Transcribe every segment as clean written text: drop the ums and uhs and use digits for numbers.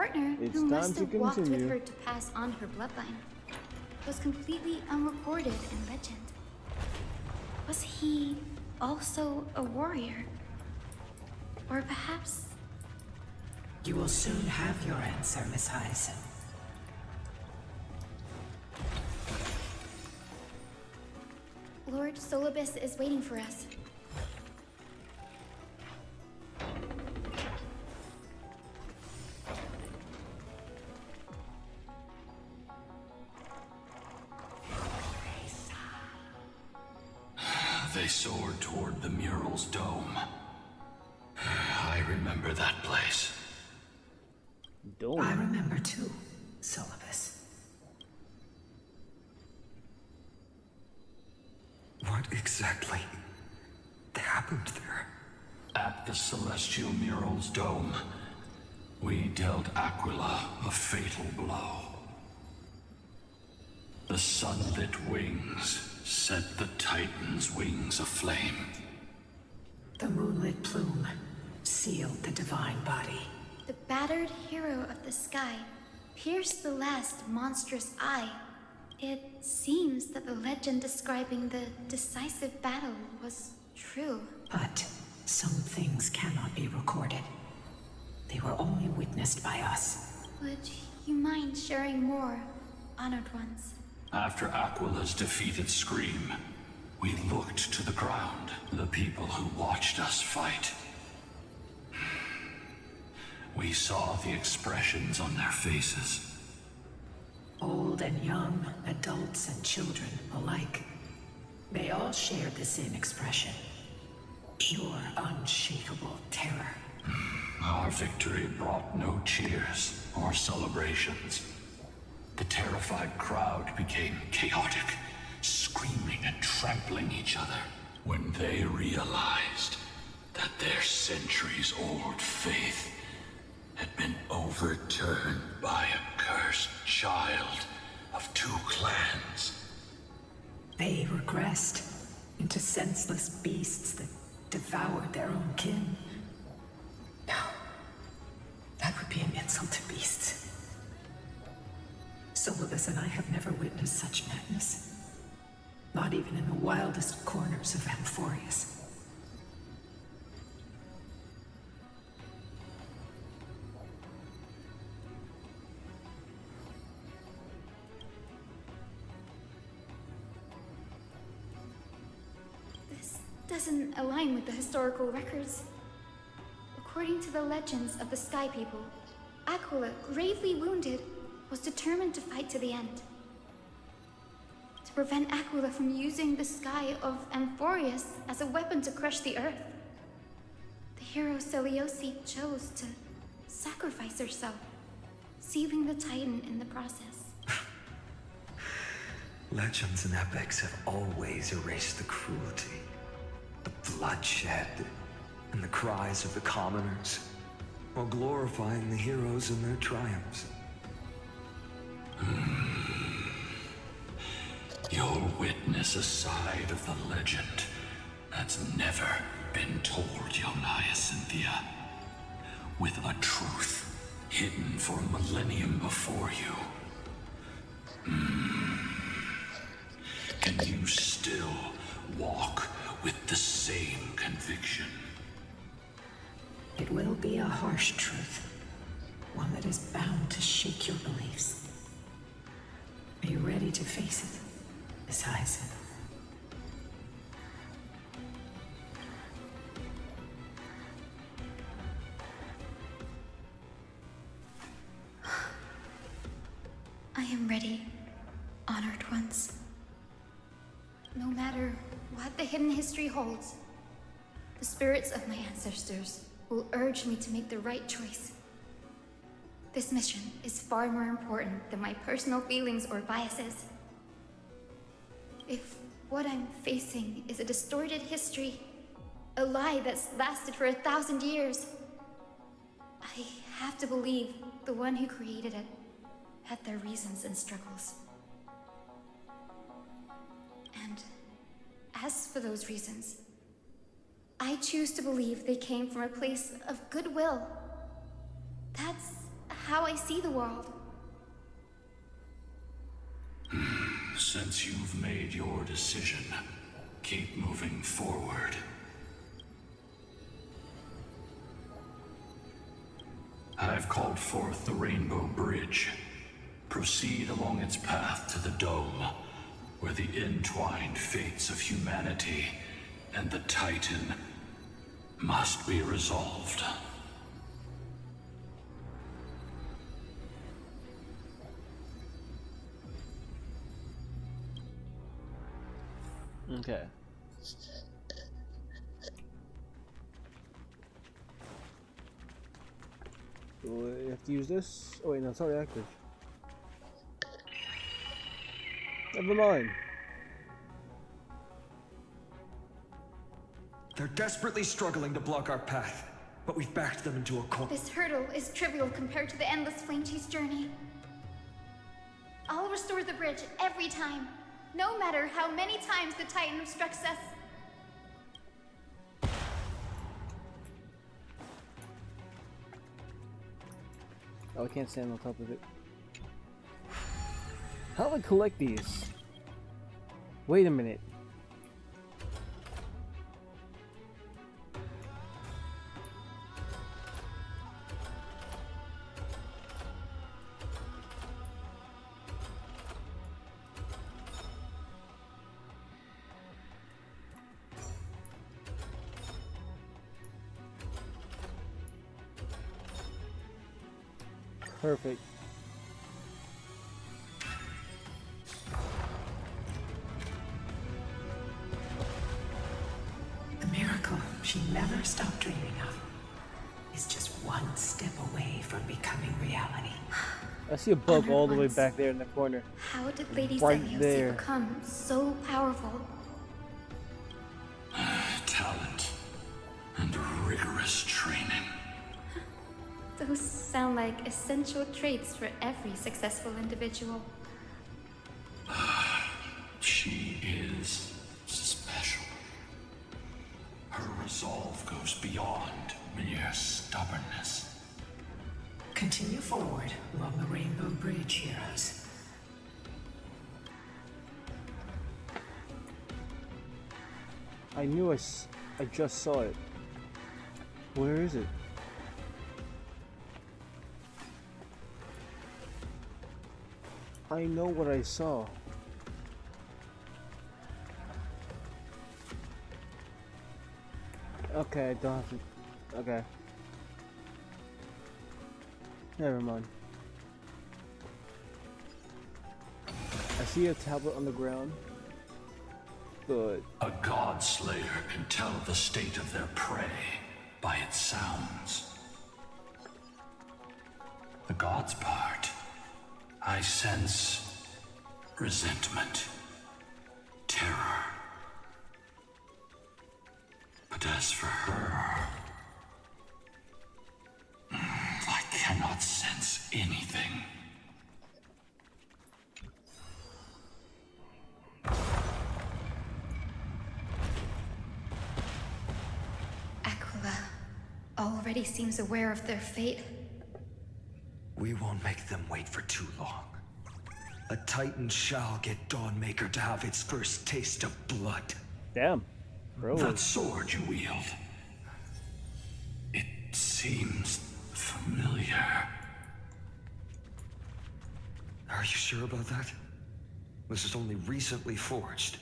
partner, It's who time must to have walked with continue. her to pass on her bloodline, was completely unrecorded in legend. Was he also a warrior? Or perhaps... You will soon have your answer, Miss Hyacinth. Lord Solabis is waiting for us. They soared toward the mural's dome. I remember that place. Dome. I remember too, Solabis. What exactly happened there? At the celestial mural's dome, we dealt Aquila a fatal blow. The sunlit wings set the Titan's wings aflame. The moonlit plume sealed the divine body. The battered hero of the sky pierced the last monstrous eye. It seems that the legend describing the decisive battle was true. But some things cannot be recorded. They were only witnessed by us. Would you mind sharing more, honored ones? After Aquila's defeated scream, we looked to the ground, the people who watched us fight. We saw the expressions on their faces. Old and young, adults and children alike. They all shared the same expression. Pure, unshakable terror. Our victory brought no cheers or celebrations. The terrified crowd became chaotic, screaming and trampling each other when they realized that their centuries-old faith had been overturned by a cursed child of two clans. They regressed into senseless beasts that devoured their own kin. No, that would be an insult to beasts. Solabis and I have never witnessed such madness. Not even in the wildest corners of Amphorius. This doesn't align with the historical records. According to the legends of the Sky People, Aquila, gravely wounded, was determined to fight to the end. To prevent Aquila from using the sky of Amphorius as a weapon to crush the earth, the hero Seliose chose to sacrifice herself, sealing the Titan in the process. Legends and epics have always erased the cruelty, the bloodshed, and the cries of the commoners, while glorifying the heroes and their triumphs. You'll witness a side of the legend that's never been told, young Hyacinthia. With a truth hidden for a millennium before you. Can you still walk with the same conviction? It will be a harsh truth. One that is bound to shake your beliefs. Are you ready to face it, Miss Hyacinth? I am ready, honored ones. No matter what the hidden history holds, the spirits of my ancestors will urge me to make the right choice. This mission is far more important than my personal feelings or biases. If what I'm facing is a distorted history, a lie that's lasted for 1,000 years, I have to believe the one who created it had their reasons and struggles. And as for those reasons, I choose to believe they came from a place of goodwill. That's how I see the world. Since you've made your decision, keep moving forward. I've called forth the Rainbow Bridge. Proceed along its path to the Dome, where the entwined fates of humanity and the Titan must be resolved. Okay. Do I have to use this? Oh wait, no, it's already active. Never mind. They're desperately struggling to block our path, but we've backed them into a corner. This hurdle is trivial compared to the endless flame chase journey. I'll restore the bridge every time, no matter how many times the Titan obstructs us. Oh, I can't stand on top of it. How do I collect these? Wait a minute. Perfect. The miracle she never stopped dreaming of is just one step away from becoming reality. I see a bug Honored all the way ones. back there in the corner. How did Lady Right Seliose there. become so powerful? Talent and rigorous training. Those sound like essential traits for every successful individual. She is special. Her resolve goes beyond mere stubbornness. Continue forward along the Rainbow Bridge, heroes. I knew I just saw it. Where is it? I know what I saw. Okay, I don't have to. Okay. Never mind. I see a tablet on the ground. Good. A god slayer can tell the state of their prey by its sounds. The god's part, I sense resentment, terror. But as for her, I cannot sense anything. Aquila already seems aware of their fate. We won't make them wait for too long. A Titan shall get Dawnmaker to have its first taste of blood. Damn. Bro. That sword you wield, it seems familiar. Are you sure about that? This is only recently forged.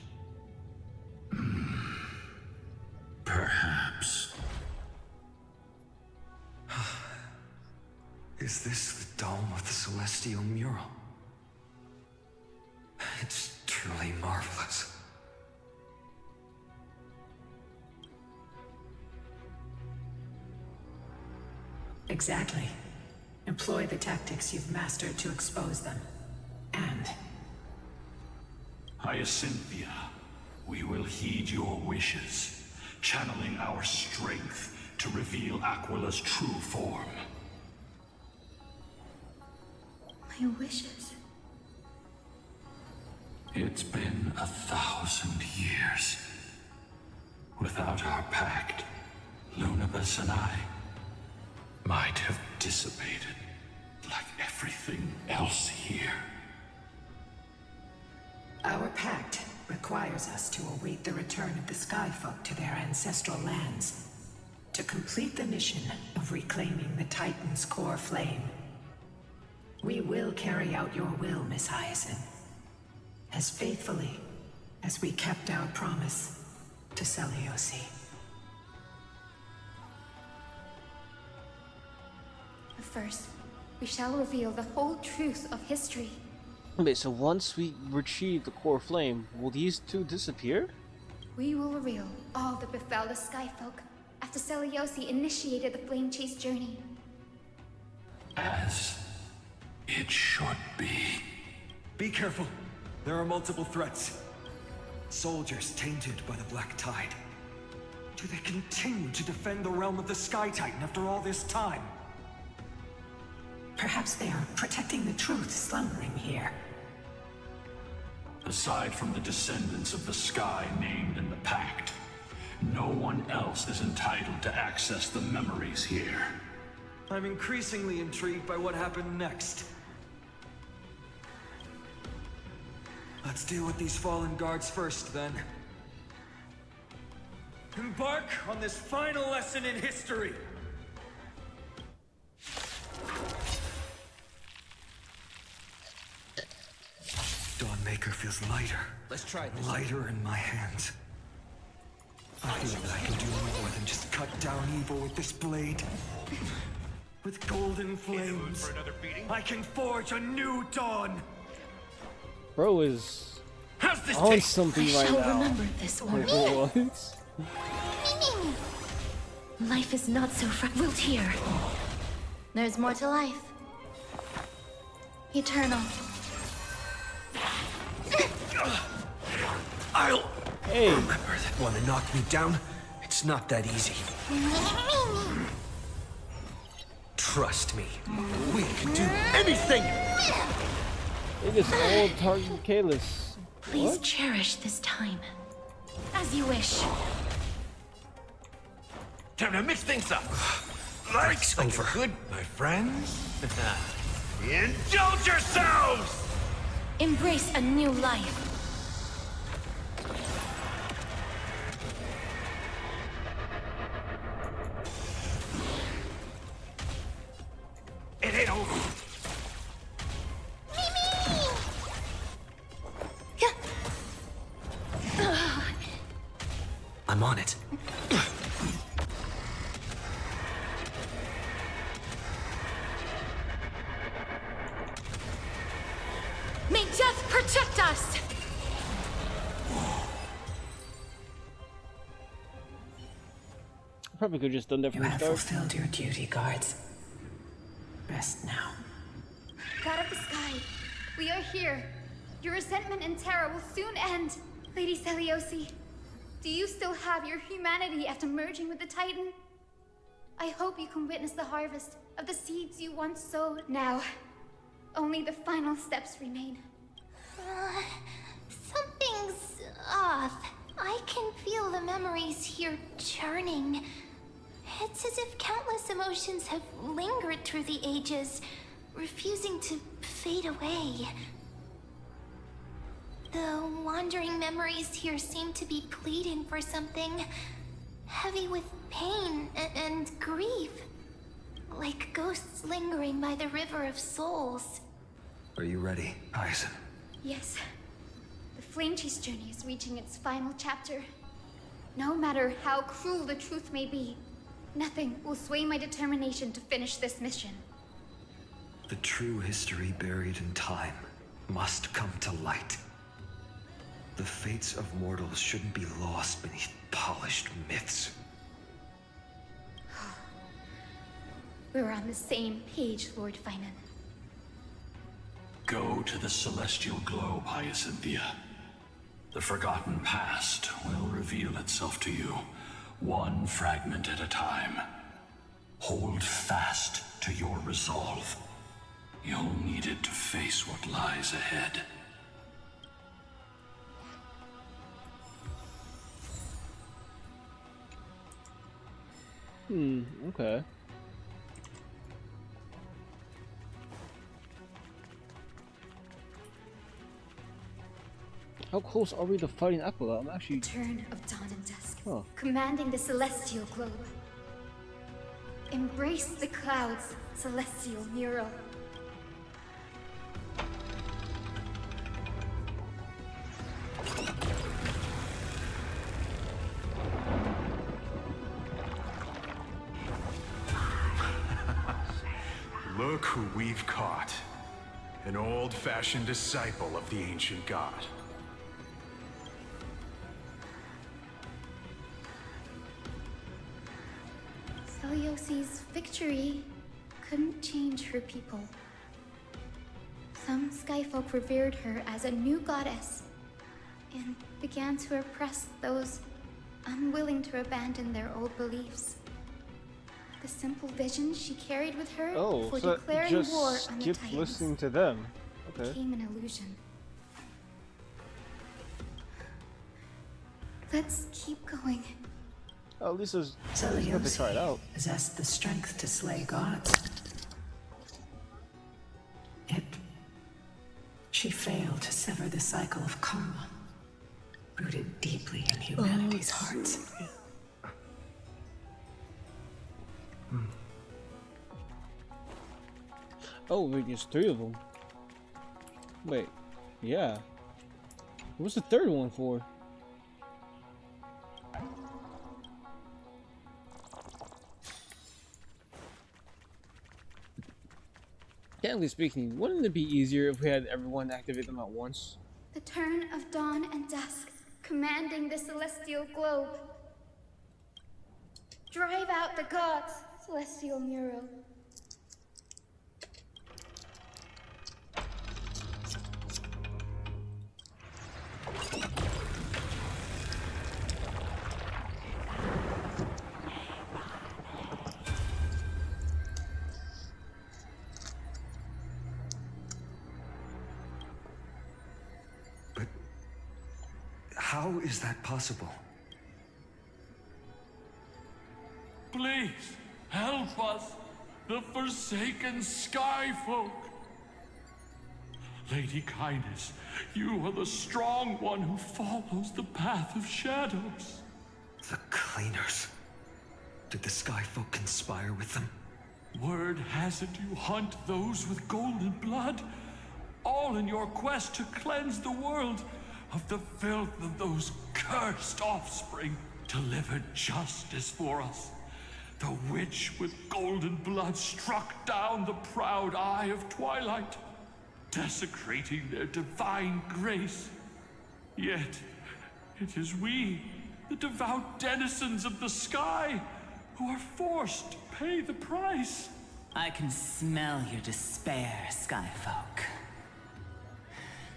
Perhaps. Is this the dome of the celestial mural? It's truly marvelous. Exactly. Employ the tactics you've mastered to expose them. And Hyacinthia, we will heed your wishes, channeling our strength to reveal Aquila's true form. My wishes. It's been 1,000 years. Without our pact, Lunabis and I might have dissipated like everything else here. Our pact requires us to await the return of the Skyfolk to their ancestral lands, to complete the mission of reclaiming the Titan's core flame. We will carry out your will, Miss Hyacinth, as faithfully as we kept our promise to Seliose. First, we shall reveal the whole truth of history. Okay, so once we retrieve the core flame, will these two disappear? We will reveal all that befell the Skyfolk after Seliose initiated the Flame Chase journey. As it should be. Be careful. There are multiple threats. Soldiers tainted by the Black Tide. Do they continue to defend the realm of the Sky Titan after all this time? Perhaps they are protecting the truth slumbering here. Aside from the descendants of the sky named in the pact, no one else is entitled to access the memories here. I'm increasingly intrigued by what happened next. Let's deal with these fallen guards first, then. Embark on this final lesson in history! Dawnmaker feels lighter. Let's try this. Lighter in my hands. I feel that I can do more than just cut down evil with this blade. With golden flames, I can forge a new dawn! Bro is How's this on taste? something right now. Remember this one. Like, what? Life is not so fragile here. There's more to life. Eternal. I'll Hey, remember that one that knocked me down. It's not that easy. Trust me. We can do anything! it is all target Kalis. Please What? cherish this time. As you wish. Time to mix things up. Break's over. Good, my friends. Indulge yourselves! Embrace a new life. It ain't over. I'm on it. May death protect us! Probably could have just done that You from the have start. fulfilled your duty, guards. Rest now. God of the sky, we are here. Your resentment and terror will soon end. Lady Seliose, do you still have your humanity after merging with the Titan? I hope you can witness the harvest of the seeds you once sowed. Now, only the final steps remain. Something's off. I can feel the memories here churning. It's as if countless emotions have lingered through the ages, refusing to fade away. The wandering memories here seem to be pleading for something heavy with pain and grief, like ghosts lingering by the river of souls. Are you ready, Aizen? Yes, the Flame Chase journey is reaching its final chapter. No matter how cruel the truth may be, nothing will sway my determination to finish this mission. The true history buried in time must come to light. The fates of mortals shouldn't be lost beneath polished myths. We're on the same page, Lord Finan. Go to the celestial globe, Hyacinthia. The forgotten past will reveal itself to you, one fragment at a time. Hold fast to your resolve. You'll need it to face what lies ahead. Okay. How close are we to fighting Aquila? I'm actually... Turn of dawn and dusk, Huh. commanding the celestial globe. Embrace the clouds, celestial mural. Look who we've caught. An old-fashioned disciple of the ancient god. Selios's victory couldn't change her people. Some skyfolk revered her as a new goddess and began to oppress those unwilling to abandon their old beliefs. The simple vision she carried with her Oh, for so declaring just war on the skip Titans listening to them. Okay. became an illusion. Let's keep going. Oh, at least there's got to try it out. Seliose possessed the strength to slay gods. Yet, she failed to sever the cycle of karma, rooted deeply in humanity's hearts. Oh, wait, there's 3 of them. Wait, yeah. What's the 3rd one for? Technically speaking, wouldn't it be easier if we had everyone activate them at once? The turn of dawn and dusk, commanding the celestial globe. Drive out the gods, celestial mural. How is that possible? Please, help us, the forsaken skyfolk. Lady Kindness, you are the strong one who follows the path of shadows. The cleaners. Did the skyfolk conspire with them? Word has it you hunt those with golden blood, all in your quest to cleanse the world of the filth of those cursed offspring. Delivered justice for us. The witch with golden blood struck down the proud eye of twilight, desecrating their divine grace. Yet, it is we, the devout denizens of the sky, who are forced to pay the price. I can smell your despair, Skyfolk.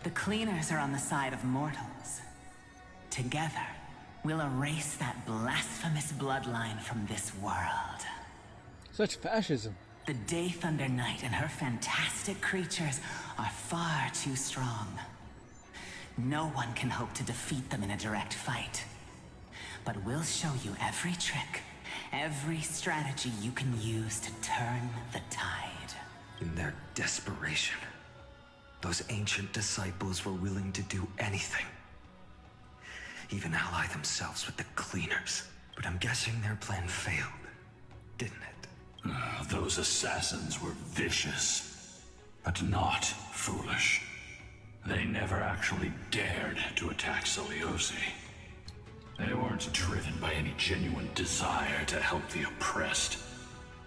The cleaners are on the side of mortals. Together, we'll erase that blasphemous bloodline from this world. Such fascism. The Day Thunder Knight and her fantastic creatures are far too strong. No one can hope to defeat them in a direct fight. But we'll show you every trick, every strategy you can use to turn the tide. In their desperation, those ancient disciples were willing to do anything. Even ally themselves with the cleaners. But I'm guessing their plan failed, didn't it? Those assassins were vicious, but not foolish. They never actually dared to attack Seliose. They weren't driven by any genuine desire to help the oppressed.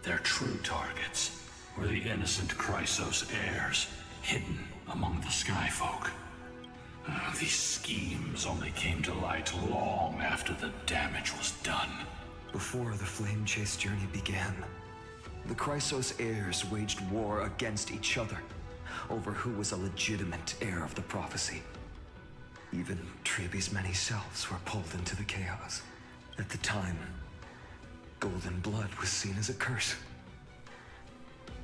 Their true targets were the innocent Chrysos heirs, hidden among the Skyfolk. These schemes only came to light long after the damage was done. Before the flame chase journey began, the Chrysos heirs waged war against each other over who was a legitimate heir of the prophecy. Even Trebi's many selves were pulled into the chaos. At the time, golden blood was seen as a curse.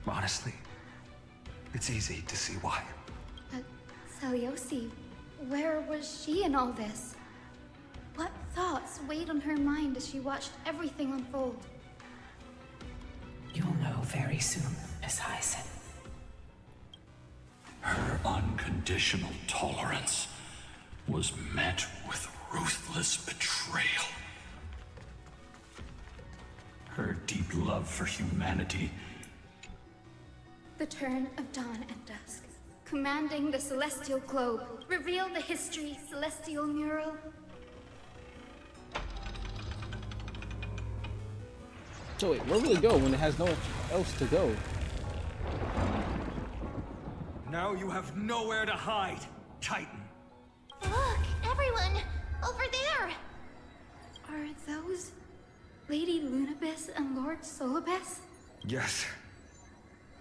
Honestly, it's easy to see why. But Seliose, where was she in all this? What thoughts weighed on her mind as she watched everything unfold? You'll know very soon, Miss Hyson. Her unconditional tolerance was met with ruthless betrayal. Her deep love for humanity. The turn of dawn and dusk, commanding the celestial globe, reveal the history celestial mural. So wait, where will it go when it has nowhere else to go? Now you have nowhere to hide, Titan. Look, everyone! Over there! Are those Lady Lunabis and Lord Solabis? Yes.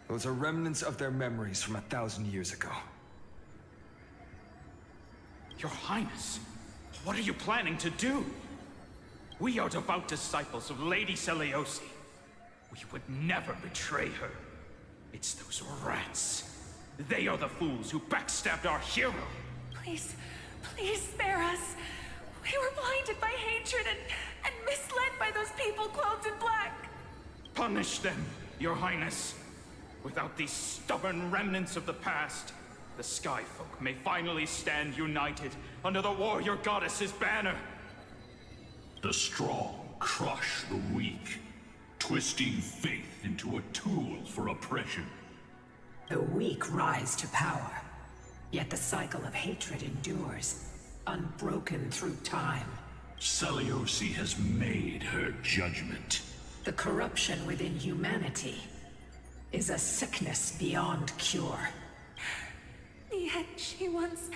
Those are remnants of their memories from 1,000 years ago. Your Highness, what are you planning to do? We are devout disciples of Lady Seliose. We would never betray her. It's those rats. They are the fools who backstabbed our hero. Please, please spare us. We were blinded by hatred and misled by those people clothed in black. Punish them, Your Highness. Without these stubborn remnants of the past, the Skyfolk may finally stand united under the warrior goddess's banner. The strong crush the weak, twisting faith into a tool for oppression. The weak rise to power, yet the cycle of hatred endures, unbroken through time. Seliose has made her judgment. The corruption within humanity is a sickness beyond cure. Yet she once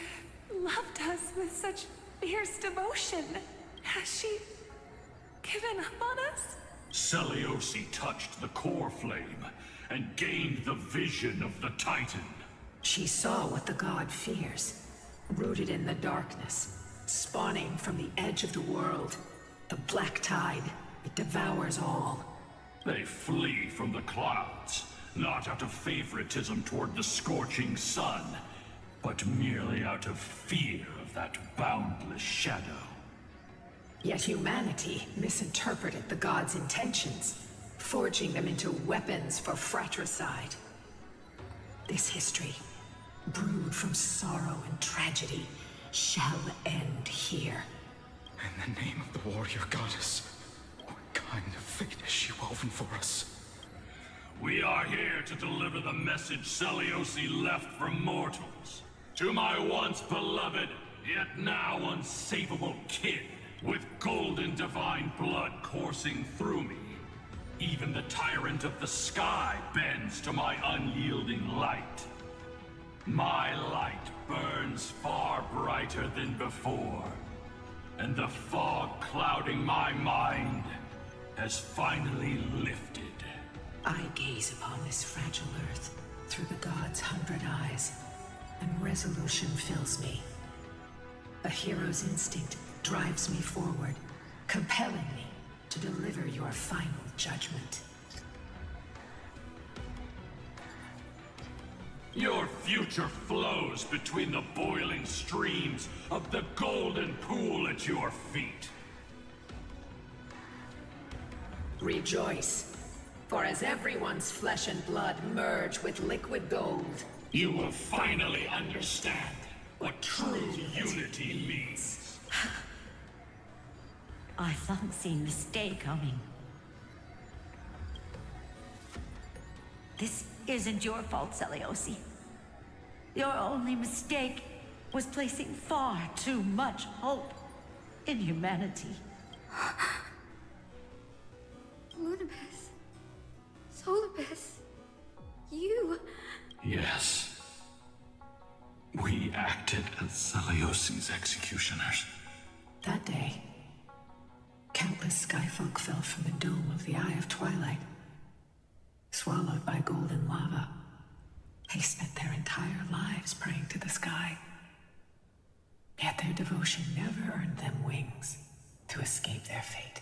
loved us with such fierce devotion. Has she given up on us? Seliose touched the core flame and gained the vision of the Titan. She saw what the god fears, rooted in the darkness, spawning from the edge of the world. The black tide, it devours all. They flee from the clouds, not out of favoritism toward the scorching sun, but merely out of fear of that boundless shadow. Yet humanity misinterpreted the gods' intentions, forging them into weapons for fratricide. This history, brewed from sorrow and tragedy, shall end here. In the name of the warrior goddess, what kind of fate has she woven for us? We are here to deliver the message Seliose left for mortals. To my once beloved, yet now unsavable kin, with golden divine blood coursing through me. Even the tyrant of the sky bends to my unyielding light. My light burns far brighter than before, and the fog clouding my mind has finally lifted. I gaze upon this fragile earth through the gods' 100 eyes, and resolution fills me. A hero's instinct drives me forward, compelling me to deliver your final judgment. Your future flows between the boiling streams of the golden pool at your feet. Rejoice, for as everyone's flesh and blood merge with liquid gold, you will finally understand what true unity means. I thought seen mistake coming. This isn't your fault, Seliose. Your only mistake was placing far too much hope in humanity. Lunabis, Solabis, you... Yes. We acted as Seliose's executioners. That day, countless skyfolk fell from the dome of the Eye of Twilight, swallowed by golden lava. They spent their entire lives praying to the sky. Yet their devotion never earned them wings to escape their fate.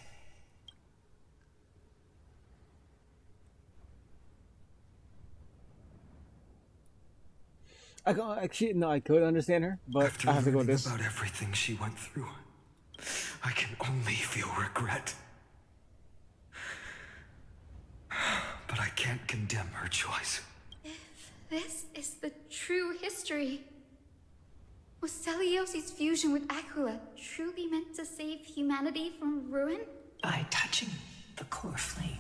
I could understand her, but After I have to go with learning this. about everything she went through, I can only feel regret. But I can't condemn her choice. If this is the true history, Was Selios's fusion with Aquila truly meant to save humanity from ruin? By touching the core flame,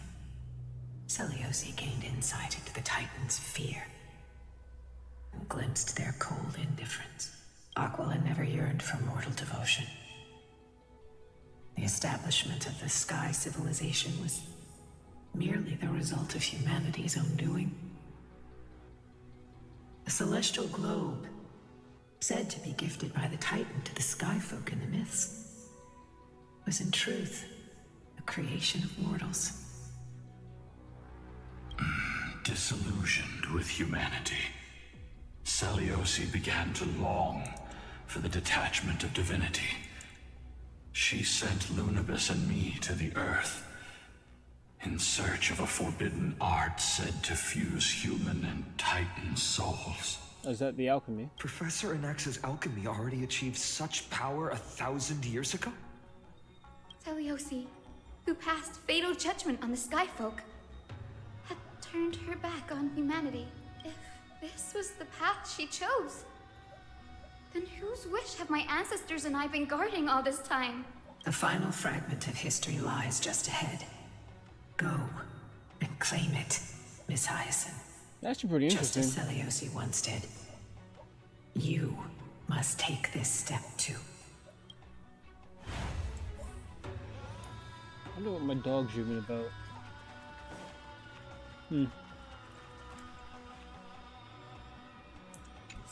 Seliose gained insight into the Titans' fear and glimpsed their cold indifference. Aquila never yearned for mortal devotion. The establishment of the Sky civilization was merely the result of humanity's own doing. The celestial globe, said to be gifted by the Titan to the Skyfolk in the myths, was in truth a creation of mortals. Disillusioned with humanity, Seliose began to long for the detachment of divinity. She sent Lunabis and me to the Earth in search of a forbidden art said to fuse human and Titan souls. Is that the alchemy? Professor Anex's alchemy already achieved such power 1,000 years ago? Seliose, who passed fatal judgment on the Skyfolk, had turned her back on humanity. If this was the path she chose, then whose wish have my ancestors and I been guarding all this time? The final fragment of history lies just ahead. Go and claim it, Miss Hyacinth. That's actually pretty interesting. Just as Seliose once did. You must take this step too. I wonder what my dog's dreaming about.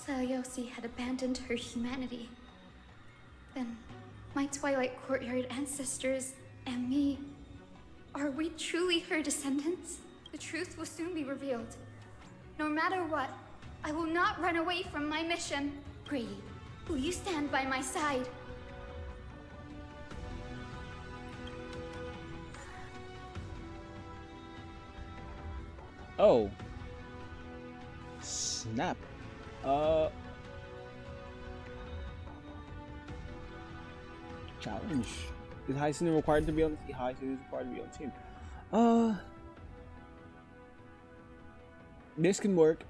Seliose had abandoned her humanity. Then, my Twilight Courtyard ancestors and me, are we truly her descendants? The truth will soon be revealed. No matter what, I will not run away from my mission. Grady, will you stand by my side? Oh. Snap. Challenge. Is Hyacinth required to be on the team? Hyacinth is required to be on the team. This can work.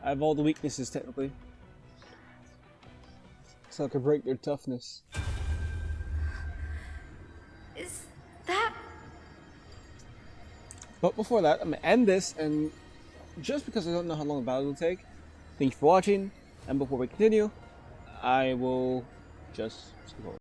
I have all the weaknesses technically. So I can break their toughness. Is that... But before that, I'm gonna end this, and just because I don't know how long the battle will take, thank you for watching, and before we continue, I will just skip over.